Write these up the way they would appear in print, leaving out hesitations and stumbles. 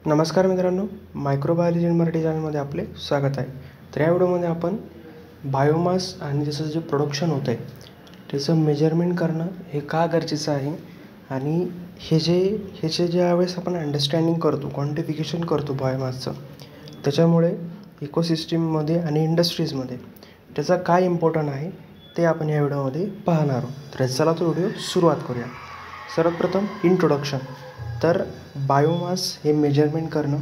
नमस्कार मित्रांनो, microbiology in Marathi चॅनलमध्ये आपले स्वागत आहे. तर या व्हिडिओमध्ये आपण बायोमास आणि त्याचं जे प्रोडक्शन होतं आहे त्याचं मेजरमेंट करणं हे का गरजेचं आहे आणि ह्याचे ज्यावेळेस आपण अंडरस्टँडिंग करतो, क्वांटिफिकेशन करतो बायोमासचं, त्याच्यामुळे इकोसिस्टीममध्ये आणि इंडस्ट्रीजमध्ये त्याचा काय इम्पॉर्टंट आहे ते आपण या व्हिडिओमध्ये पाहणार आहोत. तर चला तो व्हिडिओ सुरुवात करूया. सर्वप्रथम इंट्रोडक्शन. तर बायोमास हे मेजरमेंट करणं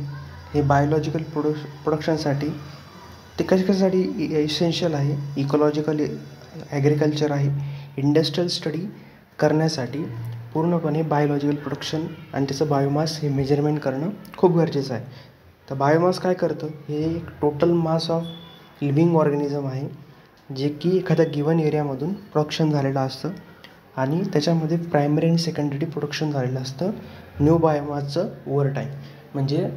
हे बायोलॉजिकल प्रोडक्शनसाठी ते कशासाठी इसेन्शियल आहे. इकोलॉजिकल ॲग्रिकल्चर आहे, इंडस्ट्रियल स्टडी करण्यासाठी पूर्णपणे बायोलॉजिकल प्रोडक्शन आणि त्याचं बायोमास हे मेजरमेंट करणं खूप गरजेचं आहे. तर बायोमास काय करतं, हे एक total mass of living organism आहे जे की एखाद्या गिवन एरियामधून प्रोडक्शन झालेलं असतं आणि त्याच्यामध्ये प्रायमरी आणि सेकंडरी प्रोडक्शन झालेलं असतं न्यू बायोमासचं ओव्हर टाईम. म्हणजे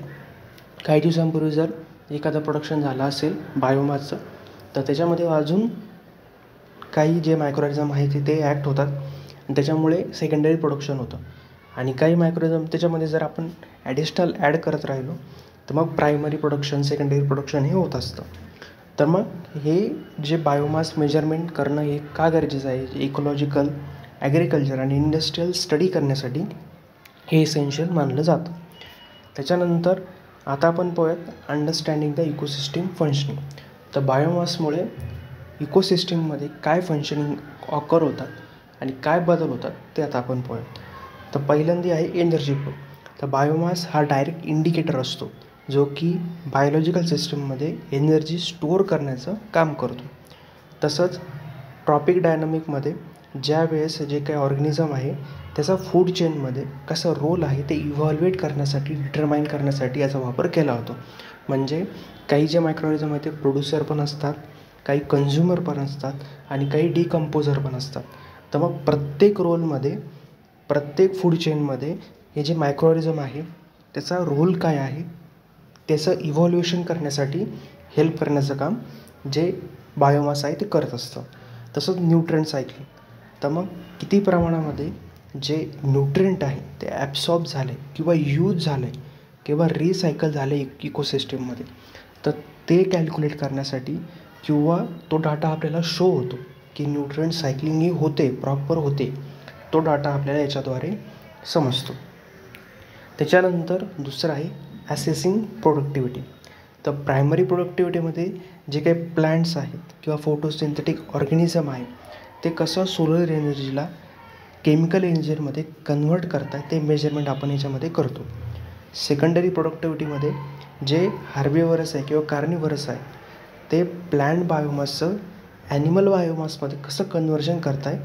काही दिवसांपूर्वी जर एखादं प्रोडक्शन झालं असेल बायोमासचं, तर त्याच्यामध्ये अजून काही जे मायक्रोऑर्गॅनिझम आहे ते ॲक्ट होतात आणि त्याच्यामुळे सेकंडरी प्रोडक्शन होतं. आणि काही मायक्रोऑर्गॅनिझम त्याच्यामध्ये जर आपण ॲडिशनल ॲड करत राहिलो तर मग प्रायमरी प्रोडक्शन, सेकंडरी प्रोडक्शन हे होत असतं. तर मग हे जे बायोमास मेजरमेंट करणं हे का गरजेचं आहे, इकोलॉजिकल ॲग्रिकल्चर आणि इंडस्ट्रियल स्टडी करण्यासाठी हे इसेन्शियल मानलं जातं. त्याच्यानंतर आता आपण पाहूयात अंडरस्टँडिंग द इकोसिस्टीम फंक्शनिंग. तर बायोमासमुळे इकोसिस्टीममध्ये काय फंक्शनिंग ऑकर होतात आणि काय बदल होतात ते आता आपण पाहूयात. तर पहिल्यांदा आहे एनर्जी फ्लो. तर बायोमास हा डायरेक्ट इंडिकेटर असतो जो की बायोलॉजिकल सिस्टीममध्ये एनर्जी स्टोअर करण्याचं काम करतो. तसंच ट्रॉपिक डायनामिकमध्ये ज्या वेळेस जे काही ऑर्गॅनिझम आहे त्याचा फूड चेनमध्ये कसा रोल आहे ते इव्हॉल्वेट करण्यासाठी, डिटरमाइन करण्यासाठी याचा वापर केला होतो. म्हणजे काही जे मायक्रोऑर्गॅनिझम आहे ते प्रोड्युसर पण असतात, काही कन्झ्युमर पण असतात आणि काही डिकम्पोजर पण असतात. तर मग प्रत्येक रोलमध्ये, प्रत्येक फूड चेनमध्ये हे जे मायक्रोऑर्गॅनिझम आहे त्याचा रोल काय आहे त्याचं इव्हॉल्युशन करण्यासाठी हेल्प करण्याचं काम जे बायोमास आहे ते करत असतं. तसंच न्यूट्रिएंट सायकलिंग. तर मग किती प्रमाणामध्ये जे न्यूट्रिएंट आहे ते ॲब्सॉर्ब झाले किंवा यूज झाले किंवा रिसायकल झाले इकोसिस्टीममध्ये, तर ते कॅल्क्युलेट करण्यासाठी किंवा तो डाटा आपल्याला शो होतो की न्यूट्रिएंट सायकलिंग ही होते, प्रॉपर होते, तो डाटा आपल्याला याच्याद्वारे समजतो. त्याच्यानंतर दुसरं आहे ॲसेसिंग प्रोडक्टिव्हिटी. तर प्रायमरी प्रोडक्टिव्हिटीमध्ये जे काही प्लांट्स आहेत किंवा फोटोसिंथेटिक ऑर्गॅनिझम आहे ते कसं सोलर एनर्जीला केमिकल एनर्जीमध्ये कन्व्हर्ट करतात ते मेजरमेंट आपण याच्यामध्ये करतो. सेकंडरी प्रोडक्टिव्हिटीमध्ये जे हार्बिव्हरस आहे किंवा कार्निव्हरस आहे ते प्लांट बायोमासचं ॲनिमल बायोमासमध्ये कसं कन्व्हर्जन करताय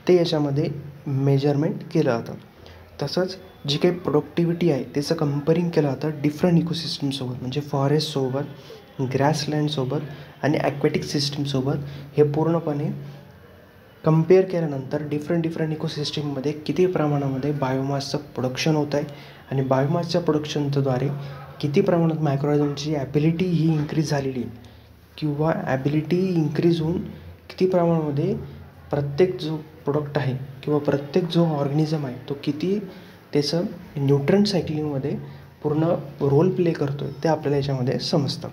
ते याच्यामध्ये मेजरमेंट केलं जातं. तसंच जी काही प्रोडक्टिव्हिटी आहे त्याचं कंपेअरिंग केलं जातं डिफरंट इकोसिस्टीमसोबत, म्हणजे फॉरेस्टसोबत, ग्रासलँडसोबत आणि ॲक्वॅटिक सिस्टीमसोबत. हे पूर्णपणे कंपेअर केल्यानंतर डिफरंट इकोसिस्टीममध्ये किती प्रमाणामध्ये बायोमासचं प्रोडक्शन होत आहे आणि बायोमासच्या प्रोडक्शनद्वारे किती प्रमाणात मायक्रोऑर्गॅनिझमची ॲबिलिटी ही इन्क्रीज झालेली आहे किंवा ॲबिलिटी इन्क्रीज होऊन किती प्रमाणामध्ये प्रत्येक जो प्रोडक्ट आहे किंवा प्रत्येक जो ऑर्गॅनिझम आहे तो किती त्याचं न्यूट्रिएंट सायकलिंगमध्ये पूर्ण रोल प्ले करतो आहे ते आपल्याला याच्यामध्ये समजतं.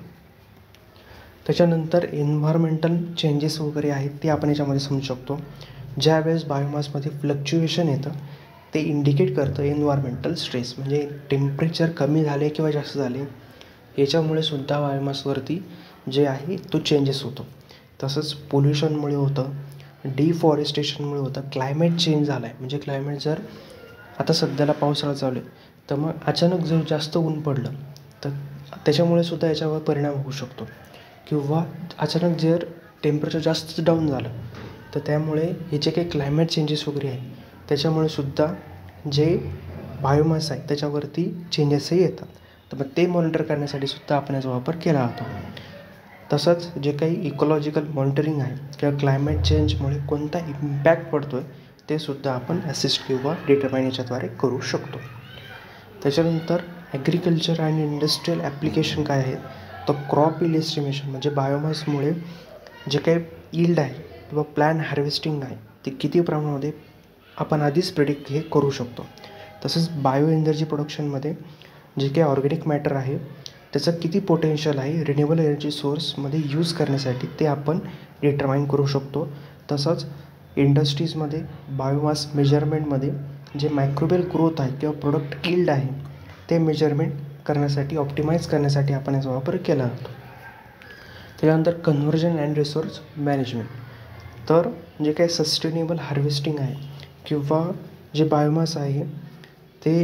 त्याच्यानंतर एन्व्हायरमेंटल चेंजेस वगैरे आहेत ते आपण याच्यामध्ये समजू शकतो. ज्यावेळेस बायोमासमध्ये फ्लक्च्युएशन येतं ते इंडिकेट करतं एन्व्हायरमेंटल स्ट्रेस, म्हणजे टेम्परेचर कमी झाले किंवा जास्त झाले याच्यामुळे सुद्धा बायोमासवरती जे आहे तो चेंजेस होतो. तसंच पोल्युशनमुळे होतं, डिफॉरेस्टेशनमुळे होतं, क्लायमेट चेंज झाला आहे. म्हणजे क्लायमेट जर आता सध्याला पावसाळा चालू आहे तर मग अचानक जर जास्त ऊन पडलं तर त्याच्यामुळे सुद्धा याच्यावर परिणाम होऊ शकतो. किंवा अचानक जर टेम्परेचर जास्त डाऊन झालं तर त्यामुळे हे जे काही क्लायमेट चेंजेस वगैरे आहे त्याच्यामुळे सुद्धा जे बायोमास आहे त्याच्यावरती चेंजेसही येतात. तर मग ते मॉनिटर करण्यासाठी सुद्धा आपण याचा वापर केला जातो. तसंच जे काही इकोलॉजिकल मॉनिटरिंग आहे किंवा क्लायमेट चेंजमुळे कोणता इम्पॅक्ट पडतो आहे ते सुद्धा आपण असिस्ट किंवा डिटरमाइन याच्याद्वारे करू शकतो. त्याच्यानंतर ॲग्रिकल्चर आणि इंडस्ट्रियल ॲप्लिकेशन काय आहेत, तर क्रॉप इल्ड एस्टिमेशन, म्हणजे बायोमासमुळे जे काही इल्ड आहे किंवा प्लॅन हार्वेस्टिंग आहे ते किती प्रमाणामध्ये आपण आधीच प्रेडिक्ट हे करू शकतो. तसंच बायो एनर्जी प्रोडक्शनमध्ये जे काही ऑर्गॅनिक मॅटर आहे त्याचं किती पोटेन्शियल आहे रिन्युएबल एनर्जी सोर्समध्ये यूज करण्यासाठी ते आपण डिटरमाइन करू शकतो. तसंच इंडस्ट्रीजमध्ये बायोमास मेजरमेंटमध्ये जे मायक्रोबियल ग्रोथ आहे किंवा प्रोडक्ट यील्ड आहे ते मेजरमेंट करण्यासाठी ऑप्टिमाइज करण्यासाठी आपण याचा वापर केला जातो. त्याच्यानंतर कन्व्हर्जन अँड रिसोर्स मॅनेजमेंट. तर जे काही सस्टेनेबल हार्वेस्टिंग आहे किंवा जे बायोमास आहे ते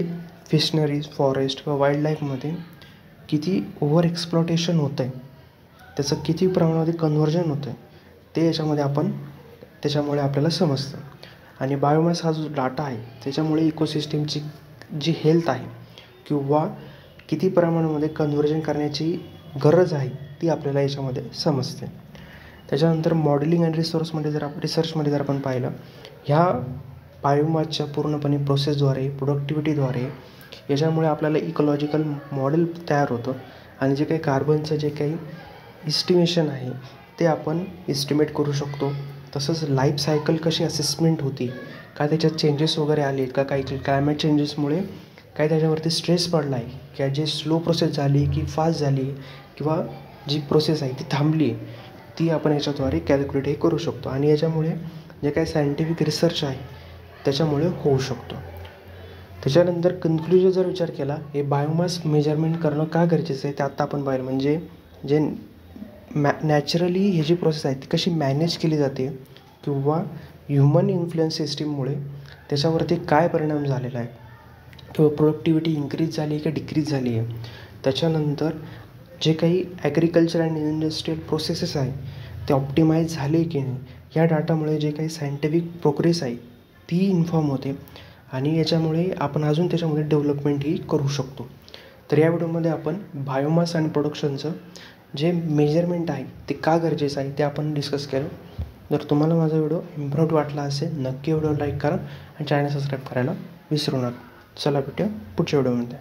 फिशनरीज, फॉरेस्ट किंवा वाईल्ड लाईफमध्ये किती ओव्हर एक्सप्लॉटेशन होतं आहे, त्याचं किती प्रमाणामध्ये कन्व्हर्जन होतं आहे ते त्याच्यामुळे आपल्याला समजतं. आणि बायोमास हा जो डाटा आहे त्याच्यामुळे इकोसिस्टीमची जी हेल्थ आहे किंवा किती प्रमाणामध्ये कन्व्हर्जन करण्याची गरज आहे ती आपल्याला याच्यामध्ये समजते. त्याच्यानंतर मॉडेलिंग अँड रिसर्चमध्ये जर आपण पाहिलं, ह्या बायोमासच्या पूर्णपणे प्रोसेसद्वारे, प्रोडक्टिव्हिटीद्वारे याच्यामुळे आपल्याला इकोलॉजिकल मॉडेल तयार होतं आणि जे काही कार्बनचं जे काही इस्टिमेशन आहे ते आपण इस्टिमेट करू शकतो. तसंच लाईफ सायकल कशी असेसमेंट होती, का त्याच्यात चेंजेस वगैरे आले का, काही क्लायमेट चेंजेसमुळे काही त्याच्यावरती स्ट्रेस पडला आहे किंवा जे स्लो प्रोसेस झाली की फास्ट झाली किंवा जी प्रोसेस आहे ती थांबली, ती आपण याच्याद्वारे कॅल्क्युलेट हे करू शकतो. आणि याच्यामुळे जे काही सायंटिफिक रिसर्च आहे त्याच्यामुळे होऊ शकतो. त्याच्यानंतर कन्क्लुजन जर विचार केला, हे बायोमास मेजरमेंट करणं का गरजेचं आहे ते आत्ता आपण पाहिलं. म्हणजे जे नॅचरली ही जी प्रोसेस आहे ती कशी मॅनेज केली जाते किंवा ह्युमन इन्फ्लुएन्स सिस्टीममुळे त्याच्यावरती काय परिणाम झालेला आहे किंवा प्रोडक्टिव्हिटी इन्क्रीज झाली आहे की डिक्रीज झाली आहे. त्याच्यानंतर जे काही ॲग्रिकल्चर अँड इंडस्ट्रियल प्रोसेसेस आहे ते ऑप्टिमाइज झाले की नाही, ह्या डाटामुळे जे काही सायंटिफिक प्रोग्रेस आहे ती इन्फॉर्म होते आणि याच्यामुळे आपण अजून त्याच्यामध्ये डेव्हलपमेंटही करू शकतो. तर या व्हिडिओमध्ये आपण बायोमास आणि प्रोडक्शनचं जे मेजरमेंट आहे ते का गरजेचं आहे ते आपण डिस्कस केलं. जर तुम्हाला माझा व्हिडिओ इम्पॉर्टंट वाटला असेल नक्की व्हिडिओ लाईक करा आणि चॅनल सबस्क्राईब करायला विसरू नका. चला भेटूया पुढच्या व्हिडिओमध्ये.